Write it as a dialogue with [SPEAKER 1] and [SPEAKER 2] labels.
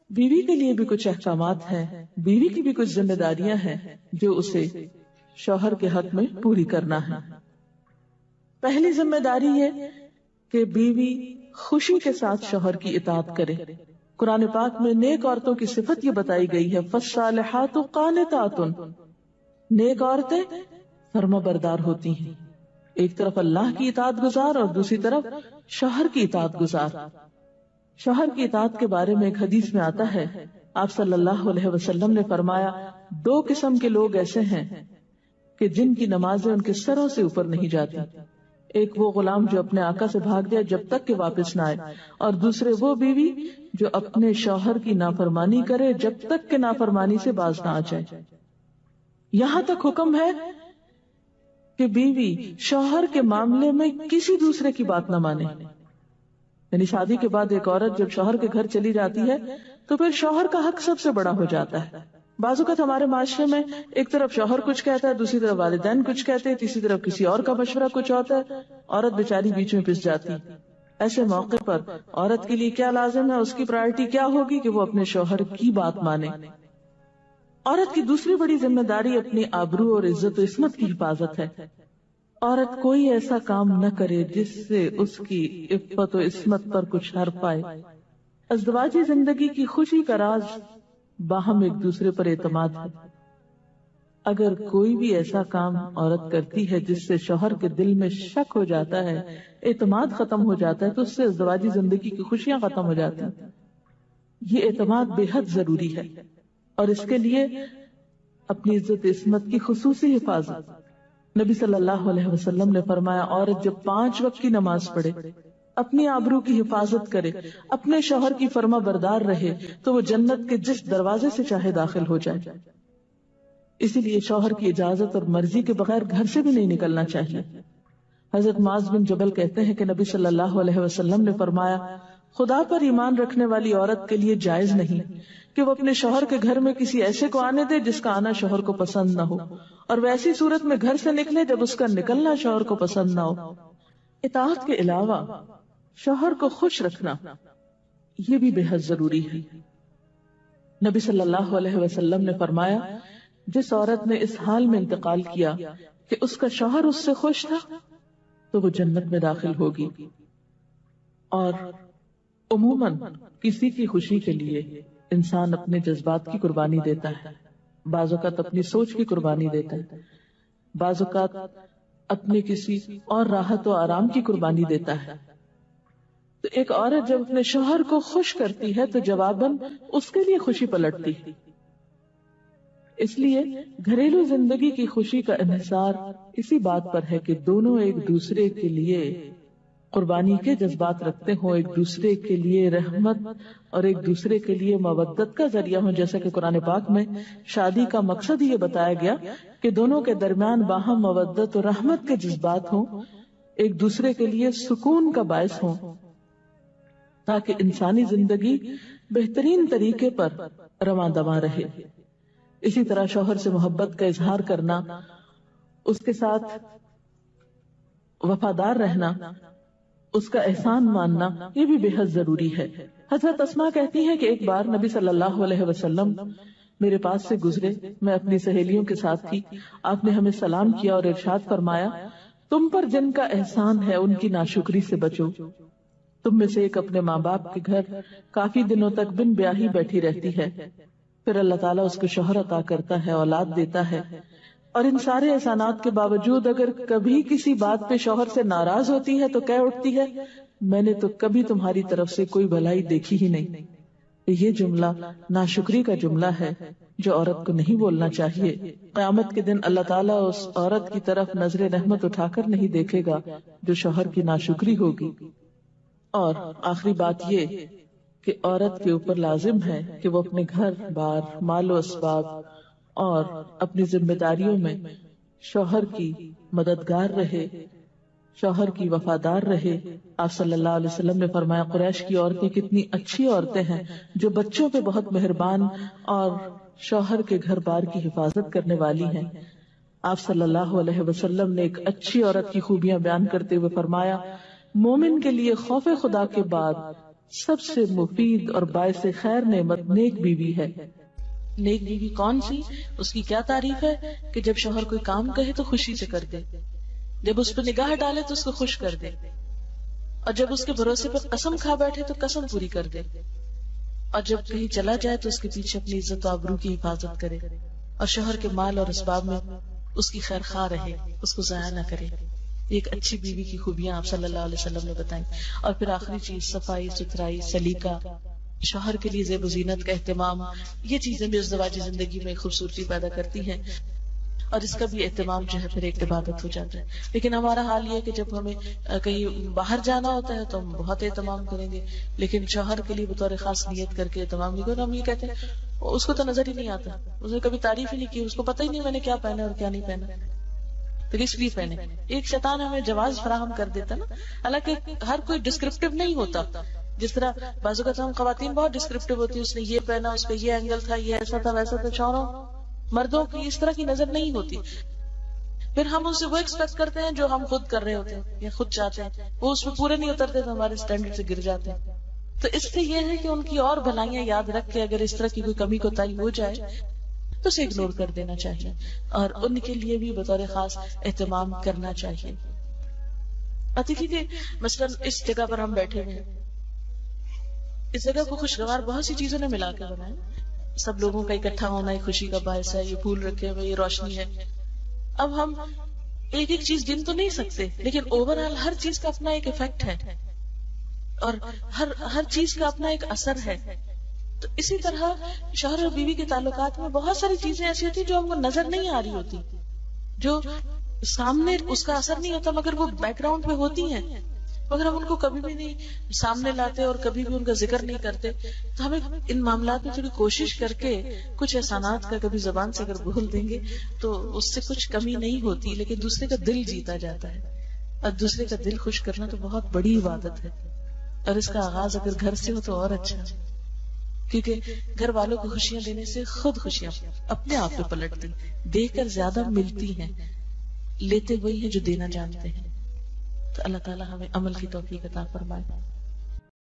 [SPEAKER 1] بیوی کے لیے بھی کچھ احکامات ہیں، بیوی کی بھی کچھ ذمہ داریاں ہیں جو اسے شوہر کے حق میں پوری کرنا ہے۔ پہلی ذمہ داری یہ کہ بیوی خوشی کے ساتھ شوہر کی اطاعت کرے۔ قرآن پاک میں نیک عورتوں کی صفت یہ بتائی گئی ہے، فالصالحات قانتات، نیک عورتیں فرما بردار ہوتی ہیں، ایک طرف اللہ کی اطاعت گزار اور دوسری طرف شوہر کی اطاعت گزار۔ شوہر کی اطاعت کے بارے میں ایک حدیث میں آتا ہے، آپ صلی اللہ علیہ وسلم نے فرمایا، دو قسم کے لوگ ایسے ہیں کہ جن کی نمازیں ان کے سروں سے اوپر نہیں جاتی، ایک وہ غلام جو اپنے آقا سے بھاگ جائے جب تک کہ واپس نہ آئے، اور دوسرے وہ بیوی جو اپنے شوہر کی نافرمانی کرے جب تک کہ نافرمانی سے باز نہ آ جائے۔ یہاں تک حکم ہے کہ بیوی شوہر کے معاملے میں کسی دوسرے کی بات نہ مانے، یعنی شادی کے بعد ایک عورت جب شوہر کے گھر چلی جاتی ہے تو پھر شوہر کا حق سب سے بڑا ہو جاتا ہے۔ بعض اوقات ہمارے معاشرے میں ایک طرف شوہر کچھ کہتا ہے، دوسری طرف والدین کچھ کہتے ہیں، تیسری طرف کسی اور کا مشورہ کچھ ہوتا ہے، عورت بیچاری بیچ میں پس جاتی۔ ایسے موقع پر عورت کے لیے کیا لازم ہے، اس کی پرائرٹی کیا ہوگی کہ وہ اپنے شوہر کی بات مانے۔ عورت کی دوسری بڑی ذمہ داری اپنی آبرو اور عزت و عصمت کی حفاظت ہے۔ عورت کوئی ایسا کام نہ کرے جس سے اس کی عفت و عصمت پر کچھ حرف آئے۔ ازدواجی زندگی کی خوشی کا راز باہم ایک دوسرے پر اعتماد ہے۔ اگر کوئی بھی ایسا کام عورت کرتی ہے جس سے شوہر کے دل میں شک ہو جاتا ہے، اعتماد ختم ہو جاتا ہے، تو اس سے ازدواجی زندگی کی خوشیاں ختم ہو جاتی ہیں۔ یہ اعتماد بے حد ضروری ہے، اور اس کے لیے اپنی عزت عصمت کی خصوصی حفاظت۔ نبی صلی اللہ علیہ وسلم نے فرمایا، عورت جب 5 وقت کی نماز پڑھے، اپنی آبرو کی حفاظت کرے، اپنے شوہر کی فرما بردار رہے، تو وہ جنت کے جس دروازے سے چاہے داخل ہو جائے۔ اسی لیے شوہر کی اجازت اور مرضی کے بغیر گھر سے بھی نہیں نکلنا چاہیے۔ حضرت معاذ بن جبل کہتے ہیں کہ نبی صلی اللہ علیہ وسلم نے فرمایا، خدا پر ایمان رکھنے والی عورت کے لیے جائز نہیں کہ وہ اپنے شوہر کے گھر میں کسی ایسے کو آنے دے جس کا آنا شوہر کو پسند نہ ہو، اور ویسی صورت میں گھر سے نکلے جب اس کا نکلنا شوہر کو پسند نہ ہو۔ اطاعت کے علاوہ شوہر کو خوش رکھنا یہ بھی بے حد ضروری ہے۔ نبی صلی اللہ علیہ وسلم نے فرمایا، جس عورت نے اس حال میں انتقال کیا کہ اس کا شوہر اس سے خوش تھا تو وہ جنت میں داخل ہوگی۔ اور عموماً کسی کی خوشی کے لیے انسان اپنے جذبات کی قربانی دیتا ہے، بعض اوقات اپنی سوچ کی قربانی دیتا ہے، بعض اوقات اپنے کسی اور راحت و آرام کی قربانی دیتا ہے۔ تو ایک عورت جب اپنے شوہر کو خوش کرتی ہے تو جواباً اس کے لیے خوشی پلٹتی ہے۔ اس لیے گھریلو زندگی کی خوشی کا انحصار اسی بات پر ہے کہ دونوں ایک دوسرے کے لیے قربانی کے جذبات رکھتے ہوں، ایک دوسرے کے لیے رحمت اور ایک دوسرے کے لیے مودت کا ذریعہ ہوں، جیسا کہ قرآن پاک میں شادی کا مقصد یہ بتایا گیا کہ دونوں کے درمیان باہم مودت اور رحمت کے جذبات ہوں، ایک دوسرے کے لیے سکون کا باعث ہوں، تاکہ انسانی زندگی بہترین طریقے پر رواں دواں رہے۔ اسی طرح شوہر سے محبت کا اظہار کرنا، اس کے ساتھ وفادار رہنا، اس کا احسان ماننا، یہ بھی بے حد ضروری ہے۔ حضرت اسماء کہتی ہیں کہ ایک بار نبی صلی اللہ علیہ وسلم میرے پاس سے گزرے، میں اپنی سہیلیوں کے ساتھ تھی، آپ نے ہمیں سلام کیا اور ارشاد فرمایا، تم پر جن کا احسان ہے ان کی ناشکری سے بچو۔ تم میں سے ایک اپنے ماں باپ کے گھر کافی دنوں تک بن بیاہی بیٹھی رہتی ہے، پھر اللہ تعالیٰ اس کو شوہر عطا کرتا ہے، اولاد دیتا ہے، اور ان سارے احسانات کے باوجود اگر کبھی کسی بات پہ شوہر سے ناراض ہوتی ہے تو کہہ اٹھتی ہے، میں نے تو کبھی تمہاری طرف سے کوئی بھلائی دیکھی ہی نہیں۔ یہ جملہ ناشکری کا جملہ ہے جو عورت کو نہیں بولنا چاہیے۔ قیامت کے دن اللہ تعالیٰ اس عورت کی طرف نظر رحمت اٹھا کر نہیں دیکھے گا جو شوہر کی ناشکری ہوگی۔ اور آخری بات یہ کہ عورت کے اوپر لازم ہے کہ وہ اپنے گھر بار، مال و اسباب اور اپنی ذمہ داریوں میں شوہر کی مددگار رہے، شوہر کی وفادار رہے۔ آپ صلی اللہ علیہ وسلم نے فرمایا، قریش کی عورتیں کتنی اچھی عورتیں ہیں جو بچوں پہ بہت مہربان اور شوہر کے گھر بار کی حفاظت کرنے والی ہیں۔ آپ صلی اللہ علیہ وسلم نے ایک اچھی عورت کی خوبیاں بیان کرتے ہوئے فرمایا، مومن کے لیے خوف خدا کے بعد سب سے مفید اور باعث خیر نعمت نیک بیوی ہے۔ نیک بیوی کون سی؟ اس کی کیا تعریف ہے کہ جب شوہر کوئی کام کہے تو خوشی سے کر دے، جب اس پہ نگاہ ڈالے تو اس کو خوش کر دے، اور جب اس کے بھروسے پر قسم کھا بیٹھے تو قسم پوری کر دے، اور جب کہیں چلا جائے تو اس کے پیچھے اپنی عزت و آبرو کی حفاظت کرے، اور شوہر کے مال اور اسباب میں اس کی خیر خواہ رہے، اس کو ضائع نہ کرے۔ ایک اچھی بیوی کی خوبیاں آپ صلی اللہ علیہ وسلم نے بتائیں۔ اور پھر آخری چیز صفائی ستھرائی، سلیقہ، شوہر کے لیے زیب و زینت کا اہتمام، یہ چیزیں بھی ازدواجی زندگی میں خوبصورتی پیدا کرتی ہیں، اور اس کا بھی اہتمام جو ہے پھر ایک عبادت ہو جاتا ہے۔ لیکن ہمارا حال یہ ہے کہ جب ہمیں کہیں باہر جانا ہوتا ہے تو ہم بہت اہتمام کریں گے، لیکن شوہر کے لیے بطور خاص نیت کر کے اہتمام نہیں کریں۔ ہم یہ کہتے ہیں اس کو تو نظر ہی نہیں آتا، اس نے کبھی تعریف ہی نہیں کی، اس کو پتہ ہی نہیں میں نے کیا پہنا اور کیا نہیں پہنا، تو اس لیے پہنے۔ ایک شیطان ہمیں جواز فراہم کر دیتا نا، حالانکہ ہر کوئی ڈسکرپٹیو نہیں ہوتا۔ جس طرح بعض اوقات ہم خواتین بہت ڈسکرپٹیو ہوتی ہے، اس نے یہ پہنا، اس کا یہ اینگل تھا، یہ ایسا تھا ویسا تھا۔ شوہروں مردوں کی اس طرح کی نظر نہیں ہوتی، پھر ہم اس سے وہ ایکسپیکٹ کرتے ہیں جو ہم خود کر رہے ہوتے ہیں یا خود چاہتے ہیں، وہ اس میں پورے نہیں اترتے تو ہمارے اسٹینڈرڈ سے گر جاتے ہیں۔ تو اس سے یہ ہے کہ ان کی اور بھلائیاں یاد رکھ کے اگر اس طرح کی کوئی کمی کوتاہی ہو جائے تو اسے اگنور کر دینا چاہیے، اور ان کے لیے بھی بطور خاص اہتمام کرنا چاہیے۔ دیکھیے کہ مثلا اس جگہ پر ہم بیٹھے ہوئے ہیں، اس جگہ کو خوشگوار بہت سی چیزوں نے ملا کے بنایا، سب لوگوں کا اکٹھا ہونا ایک خوشی کا باعث ہے، یہ پھول رکھے ہوئے، یہ روشنی ہے۔ اب ہم ایک ایک چیز گن تو نہیں سکتے، لیکن اوور آل ہر چیز کا اپنا ایک ایفیکٹ ہے، اور ہر چیز کا اپنا ایک اثر ہے۔ تو اسی طرح شوہر اور بیوی کے تعلقات میں بہت ساری چیزیں ایسی ہوتی جو ہم کو نظر نہیں آ رہی ہوتی، جو سامنے اس کا اثر نہیں ہوتا مگر وہ بیک گراؤنڈ میں ہوتی ہیں، مگر ہم ان کو کبھی بھی نہیں سامنے لاتے اور کبھی بھی ان کا ذکر نہیں کرتے۔ تو ہمیں ان معاملات میں تھوڑی کوشش کر کے کچھ احسانات کا کبھی زبان سے اگر بول دیں گے تو اس سے کچھ کمی نہیں ہوتی، لیکن دوسرے کا دل جیتا جاتا ہے، اور دوسرے کا دل خوش کرنا تو بہت بڑی عبادت ہے، اور اس کا آغاز اگر گھر سے ہو تو اور اچھا، کیونکہ گھر والوں کو خوشیاں دینے سے خود خوشیاں اپنے آپ پہ پلٹتی، دے کر زیادہ ملتی ہیں، لیتے وہی ہیں جو دینا جانتے ہیں۔ تو اللہ تعالیٰ ہمیں عمل کی توفیق عطا فرمائے۔